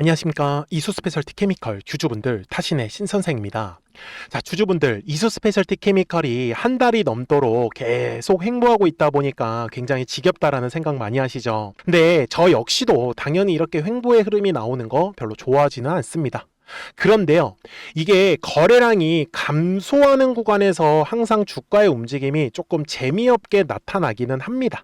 안녕하십니까. 이수스페셜티 케미컬 주주분들 타신의 신선생입니다. 자, 주주분들, 이수스페셜티 케미컬이 한 달이 넘도록 계속 횡보하고 있다 보니까 굉장히 지겹다라는 생각 많이 하시죠. 근데 저 역시도 당연히 이렇게 횡보의 흐름이 나오는 거 별로 좋아하지는 않습니다. 그런데요, 이게 거래량이 감소하는 구간에서 항상 주가의 움직임이 조금 재미없게 나타나기는 합니다.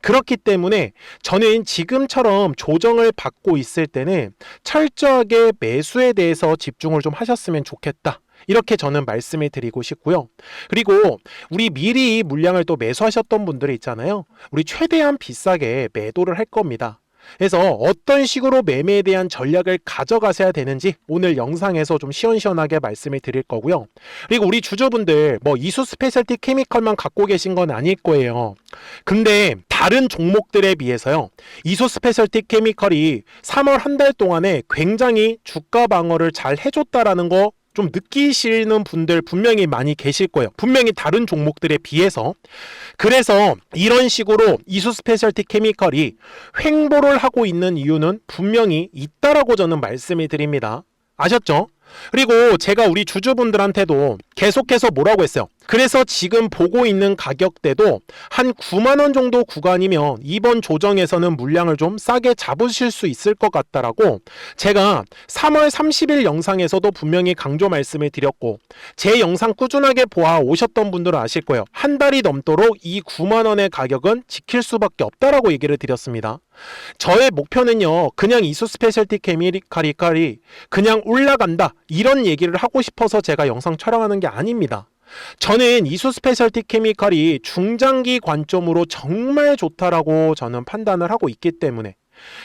그렇기 때문에 저는 지금처럼 조정을 받고 있을 때는 철저하게 매수에 대해서 집중을 좀 하셨으면 좋겠다, 이렇게 저는 말씀을 드리고 싶고요. 그리고 우리 미리 물량을 또 매수하셨던 분들이 있잖아요. 우리 최대한 비싸게 매도를 할 겁니다. 그래서 어떤 식으로 매매에 대한 전략을 가져가셔야 되는지 오늘 영상에서 좀 시원시원하게 말씀을 드릴 거고요. 그리고 우리 주주분들 이수 스페셜티 케미컬만 갖고 계신 건 아닐 거예요. 근데 다른 종목들에 비해서요, 이수 스페셜티 케미컬이 3월 한 달 동안에 굉장히 주가 방어를 잘 해줬다라는 거 좀 느끼시는 분들 분명히 많이 계실 거예요. 분명히 다른 종목들에 비해서. 그래서 이런 식으로 이수 스페셜티 케미컬이 횡보를 하고 있는 이유는 분명히 있다라고 저는 말씀을 드립니다. 아셨죠? 그리고 제가 우리 주주분들한테도 계속해서 뭐라고 했어요? 그래서 지금 보고 있는 가격대도 한 9만 원 정도 구간이면 이번 조정에서는 물량을 좀 싸게 잡으실 수 있을 것 같다라고 제가 3월 30일 영상에서도 분명히 강조 말씀을 드렸고, 제 영상 꾸준하게 보아 오셨던 분들은 아실 거예요. 한 달이 넘도록 이 9만 원의 가격은 지킬 수밖에 없다라고 얘기를 드렸습니다. 저의 목표는요, 그냥 이수 스페셜티 케미컬이 그냥 올라간다, 이런 얘기를 하고 싶어서 제가 영상 촬영하는 게 아닙니다. 저는 이수 스페셜티 케미컬이 중장기 관점으로 정말 좋다라고 저는 판단을 하고 있기 때문에,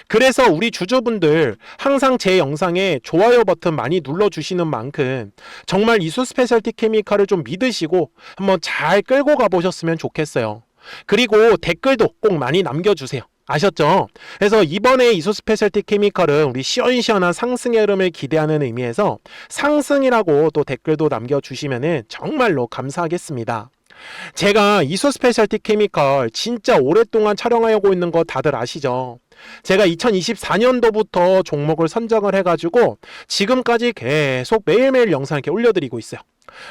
그래서 우리 주주분들 항상 제 영상에 좋아요 버튼 많이 눌러주시는 만큼 정말 이수 스페셜티 케미컬을 좀 믿으시고 한번 잘 끌고 가보셨으면 좋겠어요. 그리고 댓글도 꼭 많이 남겨주세요. 아셨죠? 그래서 이번에 이수 스페셜티 케미컬은 우리 시원시원한 상승의 흐름을 기대하는 의미에서 상승이라고 또 댓글도 남겨주시면 정말로 감사하겠습니다. 제가 이수 스페셜티 케미컬 진짜 오랫동안 촬영하고 있는 거 다들 아시죠? 제가 2024년도부터 종목을 선정을 해가지고 지금까지 계속 매일매일 영상 이렇게 올려드리고 있어요.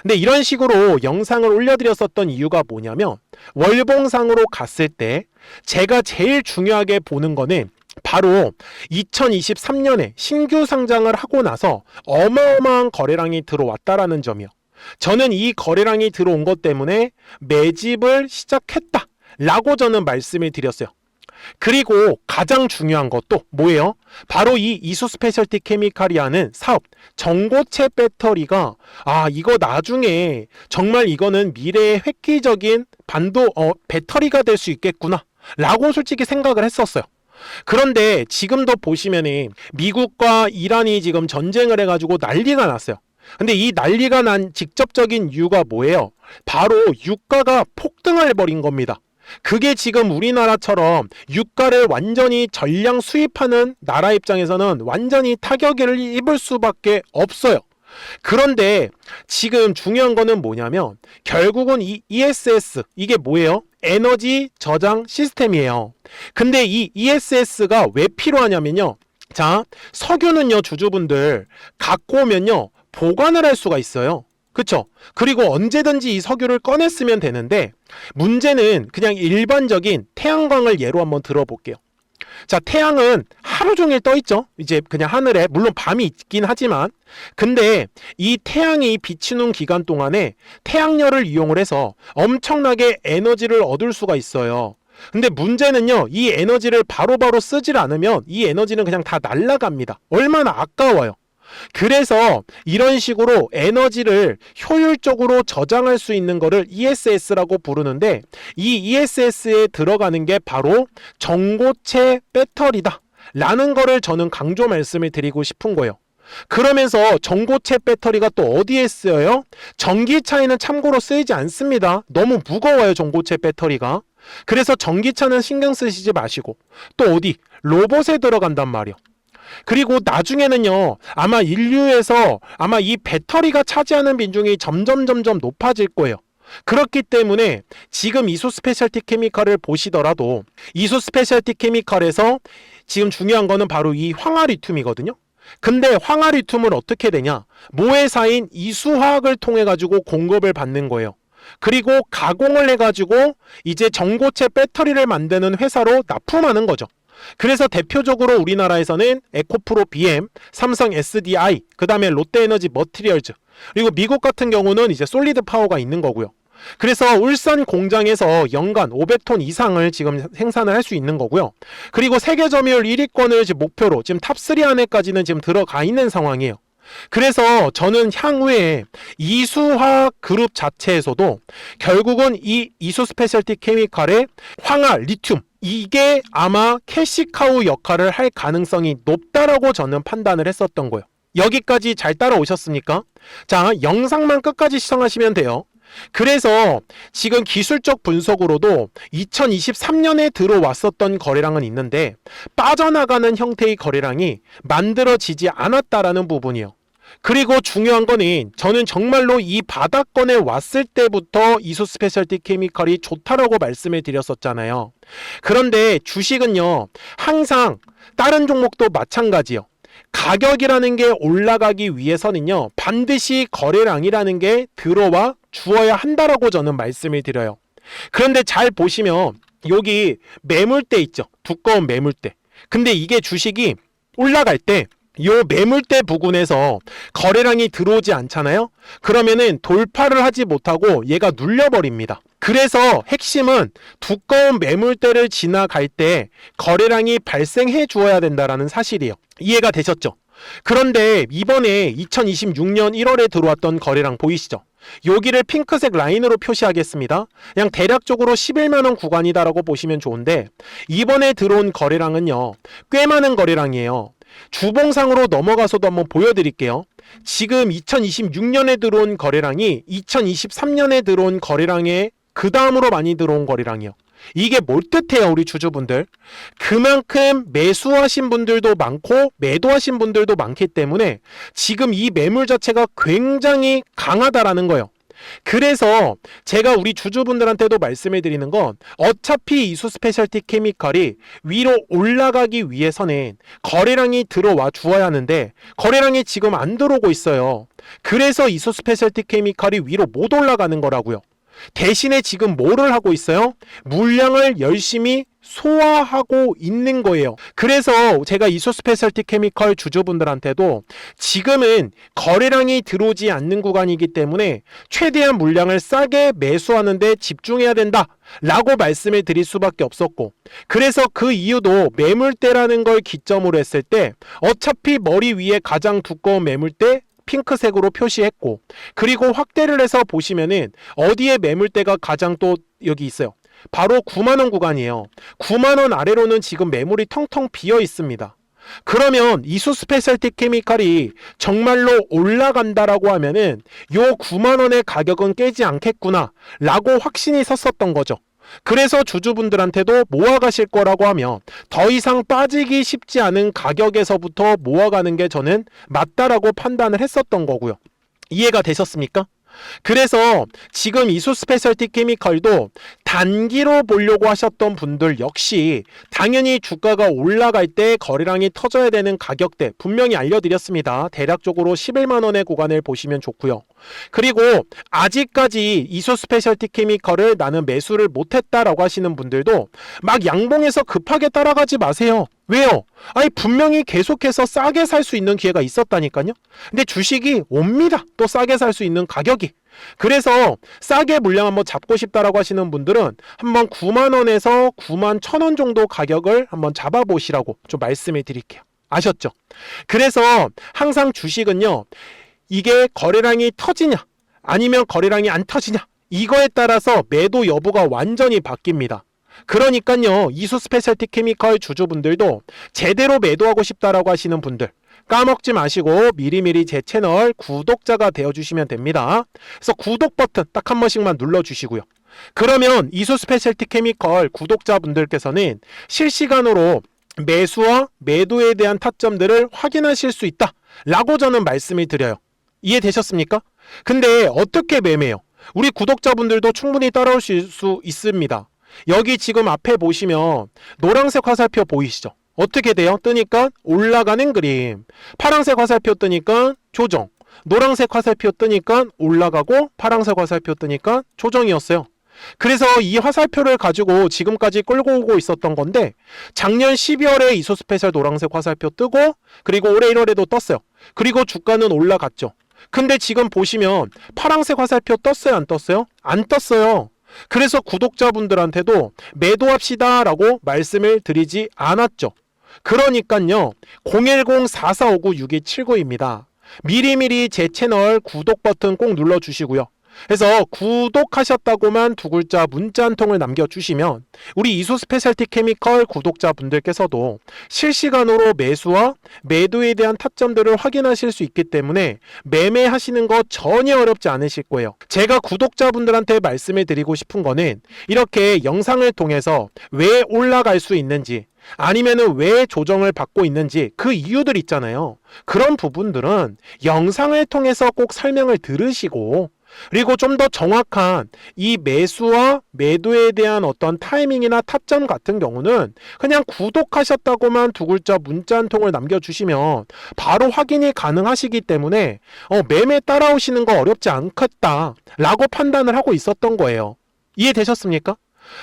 근데 이런 식으로 영상을 올려드렸었던 이유가 뭐냐면, 월봉상으로 갔을 때 제가 제일 중요하게 보는 거는 바로 2023년에 신규 상장을 하고 나서 어마어마한 거래량이 들어왔다라는 점이요. 저는 이 거래량이 들어온 것 때문에 매집을 시작했다 라고 저는 말씀을 드렸어요. 그리고 가장 중요한 것도 뭐예요? 바로 이 이수 스페셜티 케미칼이라는 사업, 전고체 배터리가 이거 나중에 정말 이거는 미래의 획기적인 배터리가 될 수 있겠구나 라고 솔직히 생각을 했었어요. 그런데 지금도 보시면은 미국과 이란이 지금 전쟁을 해가지고 난리가 났어요. 근데 이 난리가 난 직접적인 이유가 뭐예요? 바로 유가가 폭등을 해버린 겁니다. 그게 지금 우리나라처럼 유가를 완전히 전량 수입하는 나라 입장에서는 완전히 타격을 입을 수밖에 없어요. 그런데 지금 중요한 거는 뭐냐면, 결국은 이 ESS, 이게 뭐예요? 에너지 저장 시스템이에요. 근데 이 ESS가 왜 필요하냐면요, 자, 석유는요, 주주분들 갖고 오면요 보관을 할 수가 있어요. 그쵸? 그리고 언제든지 이 석유를 꺼냈으면 되는데, 문제는 그냥 일반적인 태양광을 예로 한번 들어볼게요. 자, 태양은 하루 종일 떠 있죠. 이제 그냥 하늘에, 물론 밤이 있긴 하지만, 근데 이 태양이 비치는 기간 동안에 태양열을 이용을 해서 엄청나게 에너지를 얻을 수가 있어요. 근데 문제는요, 이 에너지를 바로바로 쓰질 않으면 이 에너지는 그냥 다 날아갑니다. 얼마나 아까워요. 그래서 이런 식으로 에너지를 효율적으로 저장할 수 있는 거를 ESS라고 부르는데, 이 ESS에 들어가는 게 바로 전고체 배터리다 라는 거를 저는 강조 말씀을 드리고 싶은 거예요. 그러면서 전고체 배터리가 또 어디에 쓰여요? 전기차에는 참고로 쓰이지 않습니다. 너무 무거워요, 전고체 배터리가. 그래서 전기차는 신경 쓰시지 마시고, 또 어디? 로봇에 들어간단 말이에요. 그리고 나중에는요, 아마 인류에서 아마 이 배터리가 차지하는 비중이 점점 높아질 거예요. 그렇기 때문에 지금 이수 스페셜티 케미컬을 보시더라도 이수 스페셜티 케미컬에서 지금 중요한 거는 바로 이 황화리튬이거든요. 근데 황화리튬은 어떻게 되냐? 모회사인 이수화학을 통해 가지고 공급을 받는 거예요. 그리고 가공을 해가지고 이제 전고체 배터리를 만드는 회사로 납품하는 거죠. 그래서 대표적으로 우리나라에서는 에코프로 BM, 삼성 SDI, 그 다음에 롯데에너지 머티리얼즈, 그리고 미국 같은 경우는 이제 솔리드 파워가 있는 거고요. 그래서 울산 공장에서 연간 500톤 이상을 지금 생산을 할 수 있는 거고요. 그리고 세계 점유율 1위권을 지금 목표로 지금 탑3 안에까지는 지금 들어가 있는 상황이에요. 그래서 저는 향후에 이수화학 그룹 자체에서도 결국은 이 이수 스페셜티 케미칼의 황화, 리튬, 이게 아마 캐시카우 역할을 할 가능성이 높다라고 저는 판단을 했었던 거예요. 여기까지 잘 따라오셨습니까? 자, 영상만 끝까지 시청하시면 돼요. 그래서 지금 기술적 분석으로도 2023년에 들어왔었던 거래량은 있는데 빠져나가는 형태의 거래량이 만들어지지 않았다라는 부분이에요. 그리고 중요한 거는 저는 정말로 이 바닥권에 왔을 때부터 이수 스페셜티 케미칼이 좋다라고 말씀을 드렸었잖아요. 그런데 주식은요, 항상 다른 종목도 마찬가지요. 가격이라는 게 올라가기 위해서는요, 반드시 거래량이라는 게 들어와 주어야 한다라고 저는 말씀을 드려요. 그런데 잘 보시면 여기 매물대 있죠. 두꺼운 매물대. 근데 이게 주식이 올라갈 때 요 매물대 부근에서 거래량이 들어오지 않잖아요. 그러면은 돌파를 하지 못하고 얘가 눌려버립니다. 그래서 핵심은 두꺼운 매물대를 지나갈 때 거래량이 발생해 주어야 된다라는 사실이에요. 이해가 되셨죠? 그런데 이번에 2026년 1월에 들어왔던 거래량 보이시죠? 여기를 핑크색 라인으로 표시하겠습니다. 그냥 대략적으로 11만원 구간이다라고 보시면 좋은데 이번에 들어온 거래량은요, 꽤 많은 거래량이에요. 주봉상으로 넘어가서도 한번 보여드릴게요. 지금 2026년에 들어온 거래량이 2023년에 들어온 거래량에 그 다음으로 많이 들어온 거래량이요. 이게 뭘 뜻해요, 우리 주주분들? 그만큼 매수하신 분들도 많고 매도하신 분들도 많기 때문에 지금 이 매물 자체가 굉장히 강하다라는 거예요. 그래서 제가 우리 주주분들한테도 말씀을 드리는 건 어차피 이수 스페셜티 케미칼이 위로 올라가기 위해서는 거래량이 들어와 주어야 하는데 거래량이 지금 안 들어오고 있어요. 그래서 이수 스페셜티 케미칼이 위로 못 올라가는 거라고요. 대신에 지금 뭐를 하고 있어요? 물량을 열심히 소화하고 있는 거예요. 그래서 제가 이수 스페셜티 케미칼 주주분들한테도 지금은 거래량이 들어오지 않는 구간이기 때문에 최대한 물량을 싸게 매수하는 데 집중해야 된다 라고 말씀을 드릴 수밖에 없었고, 그래서 그 이유도 매물대라는 걸 기점으로 했을 때 어차피 머리 위에 가장 두꺼운 매물대 핑크색으로 표시했고, 그리고 확대를 해서 보시면은 어디에 매물대가 가장 또 여기 있어요. 바로 9만원 구간이에요. 9만원 아래로는 지금 매물이 텅텅 비어 있습니다. 그러면 이수 스페셜티 케미칼이 정말로 올라간다라고 하면은 요 9만원의 가격은 깨지 않겠구나 라고 확신이 섰었던 거죠. 그래서 주주분들한테도 모아가실 거라고 하면 더 이상 빠지기 쉽지 않은 가격에서부터 모아가는 게 저는 맞다라고 판단을 했었던 거고요. 이해가 되셨습니까? 그래서 지금 이수 스페셜티 케미칼도 단기로 보려고 하셨던 분들 역시 당연히 주가가 올라갈 때 거래량이 터져야 되는 가격대 분명히 알려드렸습니다. 대략적으로 11만원의 구간을 보시면 좋고요. 그리고 아직까지 이수 스페셜티 케미칼을 나는 매수를 못했다라고 하시는 분들도 막 양봉에서 급하게 따라가지 마세요. 왜요? 아니 분명히 계속해서 싸게 살 수 있는 기회가 있었다니까요. 근데 주식이 옵니다. 또 싸게 살 수 있는 가격이. 그래서 싸게 물량 한번 잡고 싶다라고 하시는 분들은 한번 9만원에서 9만 1,000원 정도 가격을 한번 잡아보시라고 좀 말씀을 드릴게요. 아셨죠? 그래서 항상 주식은요, 이게 거래량이 터지냐 아니면 거래량이 안 터지냐 이거에 따라서 매도 여부가 완전히 바뀝니다. 그러니까요, 이수 스페셜티 케미칼 주주분들도 제대로 매도하고 싶다라고 하시는 분들 까먹지 마시고 미리미리 제 채널 구독자가 되어주시면 됩니다. 그래서 구독 버튼 딱 한 번씩만 눌러주시고요. 그러면 이수 스페셜티 케미칼 구독자분들께서는 실시간으로 매수와 매도에 대한 타점들을 확인하실 수 있다 라고 저는 말씀을 드려요. 이해되셨습니까? 근데 어떻게 매매해요? 우리 구독자분들도 충분히 따라올 수 있습니다. 여기 지금 앞에 보시면 노란색 화살표 보이시죠? 어떻게 돼요? 뜨니까 올라가는 그림. 파란색 화살표 뜨니까 조정. 노란색 화살표 뜨니까 올라가고 파란색 화살표 뜨니까 조정이었어요. 그래서 이 화살표를 가지고 지금까지 끌고 오고 있었던 건데 작년 12월에 이소스페셜 노란색 화살표 뜨고 그리고 올해 1월에도 떴어요. 그리고 주가는 올라갔죠. 근데 지금 보시면 파란색 화살표 떴어요? 안 떴어요? 안 떴어요. 그래서 구독자분들한테도 매도합시다 라고 말씀을 드리지 않았죠. 그러니까요 010-4459-6279입니다. 미리미리 제 채널 구독 버튼 꼭 눌러주시고요. 그래서 구독하셨다고만 두 글자 문자 한 통을 남겨주시면 우리 이소 스페셜티 케미컬 구독자분들께서도 실시간으로 매수와 매도에 대한 타점들을 확인하실 수 있기 때문에 매매하시는 거 전혀 어렵지 않으실 거예요. 제가 구독자분들한테 말씀을 드리고 싶은 거는 이렇게 영상을 통해서 왜 올라갈 수 있는지 아니면은 왜 조정을 받고 있는지 그 이유들 있잖아요. 그런 부분들은 영상을 통해서 꼭 설명을 들으시고 그리고 좀 더 정확한 이 매수와 매도에 대한 어떤 타이밍이나 타점 같은 경우는 그냥 구독하셨다고만 두 글자 문자 한 통을 남겨주시면 바로 확인이 가능하시기 때문에 매매 따라오시는 거 어렵지 않겠다 라고 판단을 하고 있었던 거예요. 이해되셨습니까?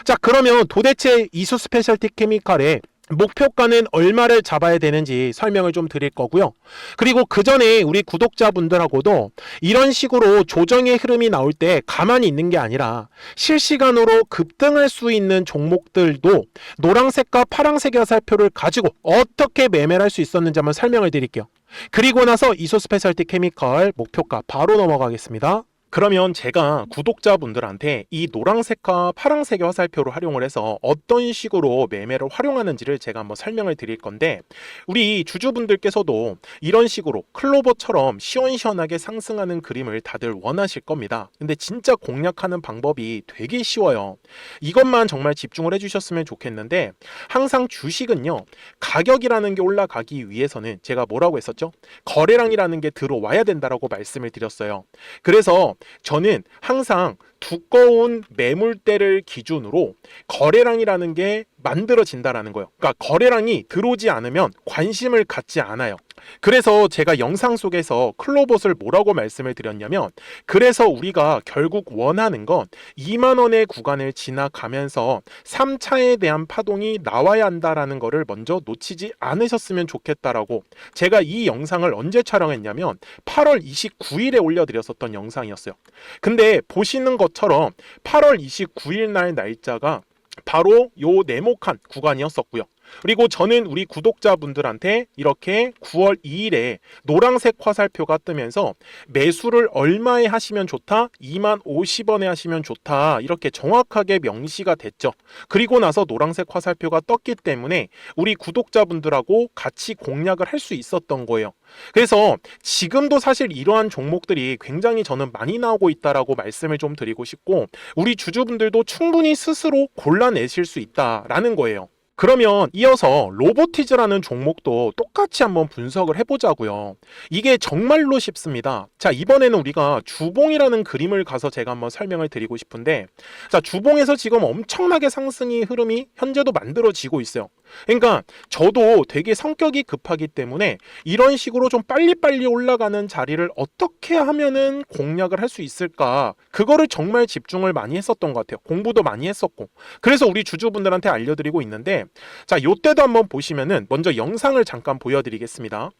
자, 그러면 도대체 이소 스페셜티 케미칼의 목표가는 얼마를 잡아야 되는지 설명을 좀 드릴 거고요. 그리고 그 전에 우리 구독자분들하고도 이런 식으로 조정의 흐름이 나올 때 가만히 있는 게 아니라 실시간으로 급등할 수 있는 종목들도 노란색과 파란색의 화살표를 가지고 어떻게 매매를 할 수 있었는지 한번 설명을 드릴게요. 그리고 나서 이소 스페셜티 케미컬 목표가 바로 넘어가겠습니다. 그러면 제가 구독자분들한테 이 노란색과 파란색의 화살표를 활용을 해서 어떤 식으로 매매를 활용하는지를 제가 한번 설명을 드릴 건데 우리 주주분들께서도 이런 식으로 클로버처럼 시원시원하게 상승하는 그림을 다들 원하실 겁니다. 근데 진짜 공략하는 방법이 되게 쉬워요. 이것만 정말 집중을 해주셨으면 좋겠는데 항상 주식은요 가격이라는 게 올라가기 위해서는 제가 뭐라고 했었죠? 거래량이라는 게 들어와야 된다라고 말씀을 드렸어요. 그래서 저는 항상 두꺼운 매물대를 기준으로 거래량이라는 게 만들어진다라는 거예요. 그러니까 거래량이 들어오지 않으면 관심을 갖지 않아요. 그래서 제가 영상 속에서 클로봇을 뭐라고 말씀을 드렸냐면 그래서 우리가 결국 원하는 건 2만 원의 구간을 지나가면서 3차에 대한 파동이 나와야 한다라는 거를 먼저 놓치지 않으셨으면 좋겠다라고 제가 이 영상을 언제 촬영했냐면 8월 29일에 올려드렸었던 영상이었어요. 근데 보시는 것처럼 8월 29일 날 날짜가 바로 요 네모칸 구간이었었고요. 그리고 저는 우리 구독자분들한테 이렇게 9월 2일에 노란색 화살표가 뜨면서 매수를 얼마에 하시면 좋다? 2만 50원에 하시면 좋다. 이렇게 정확하게 명시가 됐죠. 그리고 나서 노란색 화살표가 떴기 때문에 우리 구독자분들하고 같이 공략을 할 수 있었던 거예요. 그래서 지금도 사실 이러한 종목들이 굉장히 저는 많이 나오고 있다라고 말씀을 좀 드리고 싶고 우리 주주분들도 충분히 스스로 골라내실 수 있다라는 거예요. 그러면 이어서 로보티즈라는 종목도 똑같이 한번 분석을 해보자고요. 이게 정말로 쉽습니다. 자, 이번에는 우리가 주봉이라는 그림을 가서 제가 한번 설명을 드리고 싶은데 자, 주봉에서 지금 엄청나게 상승의 흐름이 현재도 만들어지고 있어요. 그러니까 저도 되게 성격이 급하기 때문에 이런 식으로 좀 빨리빨리 올라가는 자리를 어떻게 하면은 공략을 할 수 있을까 그거를 정말 집중을 많이 했었던 것 같아요. 공부도 많이 했었고 그래서 우리 주주분들한테 알려드리고 있는데 자, 요때도 한번 보시면은 먼저 영상을 잠깐 보여드리겠습니다.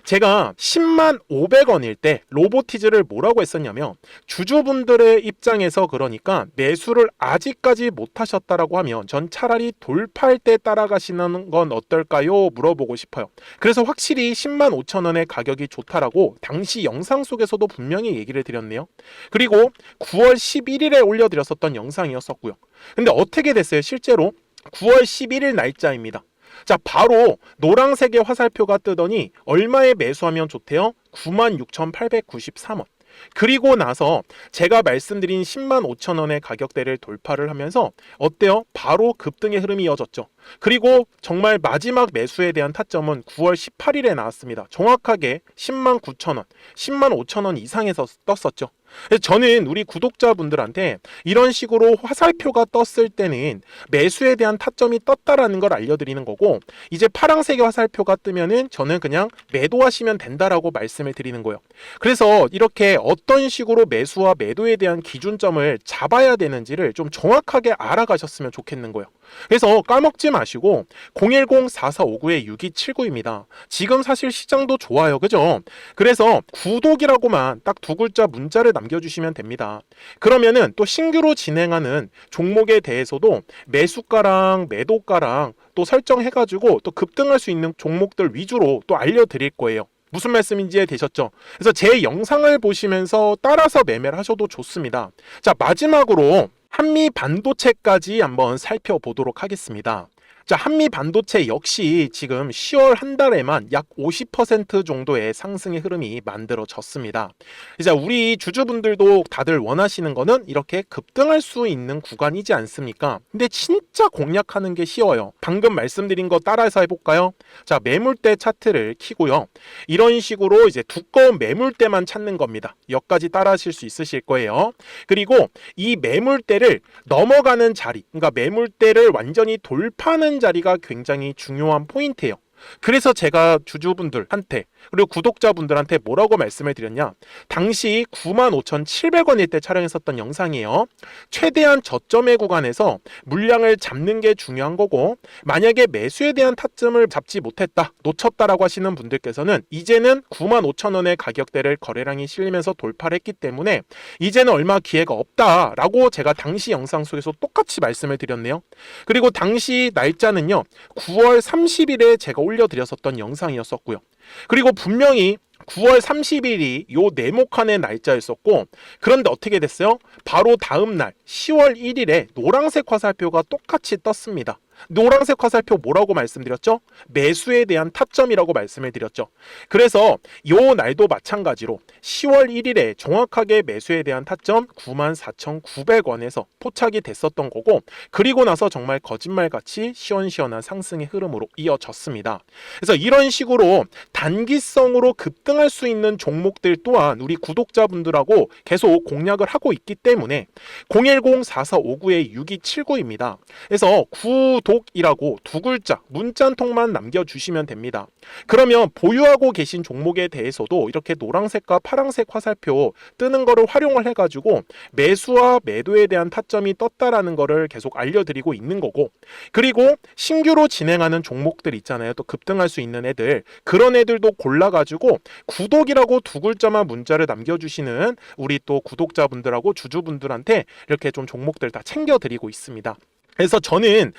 제가 10만 500원일 때 로보티즈를 뭐라고 했었냐면 주주분들의 입장에서 그러니까 매수를 아직까지 못 하셨다라고 하면 전 차라리 돌파할 때 따라가시는 건 어떨까요? 물어보고 싶어요. 그래서 확실히 10만 5천 원의 가격이 좋다라고 당시 영상 속에서도 분명히 얘기를 드렸네요. 그리고 9월 11일에 올려드렸었던 영상이었었고요. 근데 어떻게 됐어요? 실제로 9월 11일 날짜입니다. 자, 바로 노란색의 화살표가 뜨더니 얼마에 매수하면 좋대요? 96,893원. 그리고 나서 제가 말씀드린 10만 5천 원의 가격대를 돌파를 하면서 어때요? 바로 급등의 흐름이 이어졌죠. 그리고 정말 마지막 매수에 대한 타점은 9월 18일에 나왔습니다. 정확하게 10만 9천 원, 10만 5천 원 이상에서 떴었죠. 그래서 저는 우리 구독자분들한테 이런 식으로 화살표가 떴을 때는 매수에 대한 타점이 떴다라는 걸 알려드리는 거고, 이제 파란색의 화살표가 뜨면은 저는 그냥 매도하시면 된다라고 말씀을 드리는 거예요. 그래서 이렇게 어떤 식으로 매수와 매도에 대한 기준점을 잡아야 되는지를 좀 정확하게 알아가셨으면 좋겠는 거예요. 그래서 까먹지 마시고 010-4459-6279입니다. 지금 사실 시장도 좋아요, 그죠? 그래서 구독이라고만 딱 두 글자 문자를 남겨주시면 됩니다. 그러면은 또 신규로 진행하는 종목에 대해서도 매수가랑 매도가랑 또 설정해가지고 또 급등할 수 있는 종목들 위주로 또 알려드릴 거예요. 무슨 말씀인지 되셨죠? 그래서 제 영상을 보시면서 따라서 매매를 하셔도 좋습니다. 자, 마지막으로 한미 반도체까지 한번 살펴보도록 하겠습니다. 자, 한미 반도체 역시 지금 10월 한 달에만 약 50% 정도의 상승의 흐름이 만들어졌습니다. 이제 우리 주주분들도 다들 원하시는 거는 이렇게 급등할 수 있는 구간이지 않습니까? 근데 진짜 공략하는 게 쉬워요. 방금 말씀드린 거 따라서 해볼까요? 자, 매물대 차트를 키고요. 이런 식으로 이제 두꺼운 매물대만 찾는 겁니다. 여기까지 따라 하실 수 있으실 거예요. 그리고 이 매물대를 넘어가는 자리, 그러니까 매물대를 완전히 돌파하는 자리가 굉장히 중요한 포인트예요. 그래서 제가 주주분들한테 그리고 구독자분들한테 뭐라고 말씀을 드렸냐, 당시 95,700원일 때 촬영했었던 영상이에요. 최대한 저점의 구간에서 물량을 잡는 게 중요한 거고, 만약에 매수에 대한 타점을 잡지 못했다, 놓쳤다라고 하시는 분들께서는 이제는 95,000원의 가격대를 거래량이 실리면서 돌파를 했기 때문에 이제는 얼마 기회가 없다라고 제가 당시 영상 속에서 똑같이 말씀을 드렸네요. 그리고 당시 날짜는요, 9월 30일에 제가 올려드렸었던 영상이었었고요. 그리고 분명히 9월 30일이 요 네모칸의 날짜였었고, 그런데 어떻게 됐어요? 바로 다음 날 10월 1일에 노란색 화살표가 똑같이 떴습니다. 노란색 화살표 뭐라고 말씀드렸죠? 매수에 대한 타점이라고 말씀을 드렸죠. 그래서 요 날도 마찬가지로 10월 1일에 정확하게 매수에 대한 타점 94,900원에서 포착이 됐었던 거고, 그리고 나서 정말 거짓말같이 시원시원한 상승의 흐름으로 이어졌습니다. 그래서 이런 식으로 단기성으로 급등할 수 있는 종목들 또한 우리 구독자분들하고 계속 공략을 하고 있기 때문에 010-4459-6279입니다. 그래서 구독이라고 두 글자 문자 한 통만 남겨주시면 됩니다. 그러면 보유하고 계신 종목에 대해서도 이렇게 노란색과 파란색 화살표 뜨는 거를 활용을 해가지고 매수와 매도에 대한 타점이 떴다라는 거를 계속 알려드리고 있는 거고, 그리고 신규로 진행하는 종목들 있잖아요. 또 급등할 수 있는 애들, 그런 애들도 골라가지고 구독이라고 두 글자만 문자를 남겨주시는 우리 또 구독자분들하고 주주분들한테 이렇게 좀 종목들 다 챙겨드리고 있습니다. 그래서 저는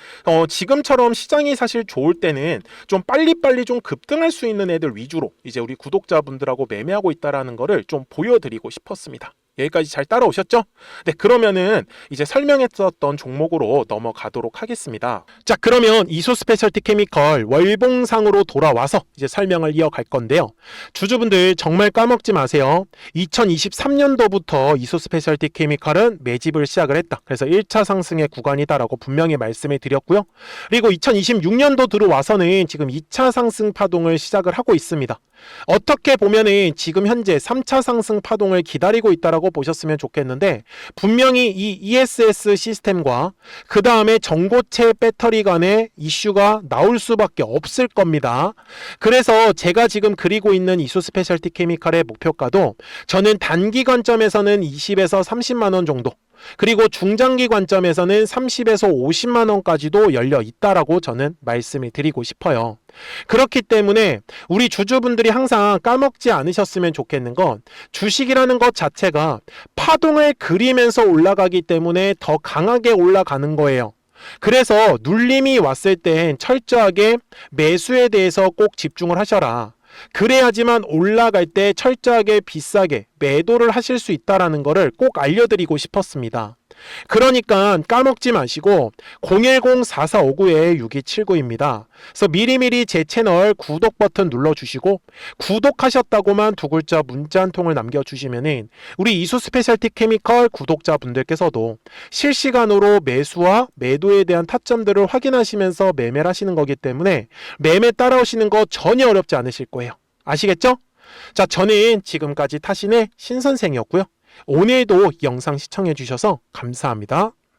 지금처럼 시장이 사실 좋을 때는 좀 빨리빨리 좀 급등할 수 있는 애들 위주로 이제 우리 구독자분들하고 매매하고 있다라는 거를 좀 보여드리고 싶었습니다. 여기까지 잘 따라오셨죠? 네, 그러면은 이제 설명했었던 종목으로 넘어가도록 하겠습니다. 자, 그러면 이소 스페셜티 케미컬 월봉상으로 돌아와서 이제 설명을 이어갈 건데요. 주주분들 정말 까먹지 마세요. 2023년도부터 이소 스페셜티 케미컬은 매집을 시작을 했다. 그래서 1차 상승의 구간이다라고 분명히 말씀을 드렸고요. 그리고 2026년도 들어와서는 지금 2차 상승 파동을 시작을 하고 있습니다. 어떻게 보면은 지금 현재 3차 상승 파동을 기다리고 있다라고 보셨으면 좋겠는데, 분명히 이 ESS 시스템과 그 다음에 전고체 배터리 간의 이슈가 나올 수밖에 없을 겁니다. 그래서 제가 지금 그리고 있는 이소 스페셜티 케미칼의 목표가도 저는 단기 관점에서는 20에서 30만 원 정도, 그리고 중장기 관점에서는 30에서 50만 원까지도 열려 있다라고 저는 말씀을 드리고 싶어요. 그렇기 때문에 우리 주주분들이 항상 까먹지 않으셨으면 좋겠는 건, 주식이라는 것 자체가 파동을 그리면서 올라가기 때문에 더 강하게 올라가는 거예요. 그래서 눌림이 왔을 땐 철저하게 매수에 대해서 꼭 집중을 하셔라. 그래야지만 올라갈 때 철저하게 비싸게 매도를 하실 수 있다는 것을 꼭 알려드리고 싶었습니다. 그러니까 까먹지 마시고 010-4459-6279입니다. 그래서 미리미리 제 채널 구독 버튼 눌러주시고, 구독하셨다고만 두 글자 문자 한 통을 남겨주시면은 우리 이소 스페셜티 케미컬 구독자분들께서도 실시간으로 매수와 매도에 대한 타점들을 확인하시면서 매매를 하시는 거기 때문에 매매 따라오시는 거 전혀 어렵지 않으실 거예요. 아시겠죠? 자, 저는 지금까지 타신의 신선생이었고요. 오늘도 영상 시청해 주셔서 감사합니다.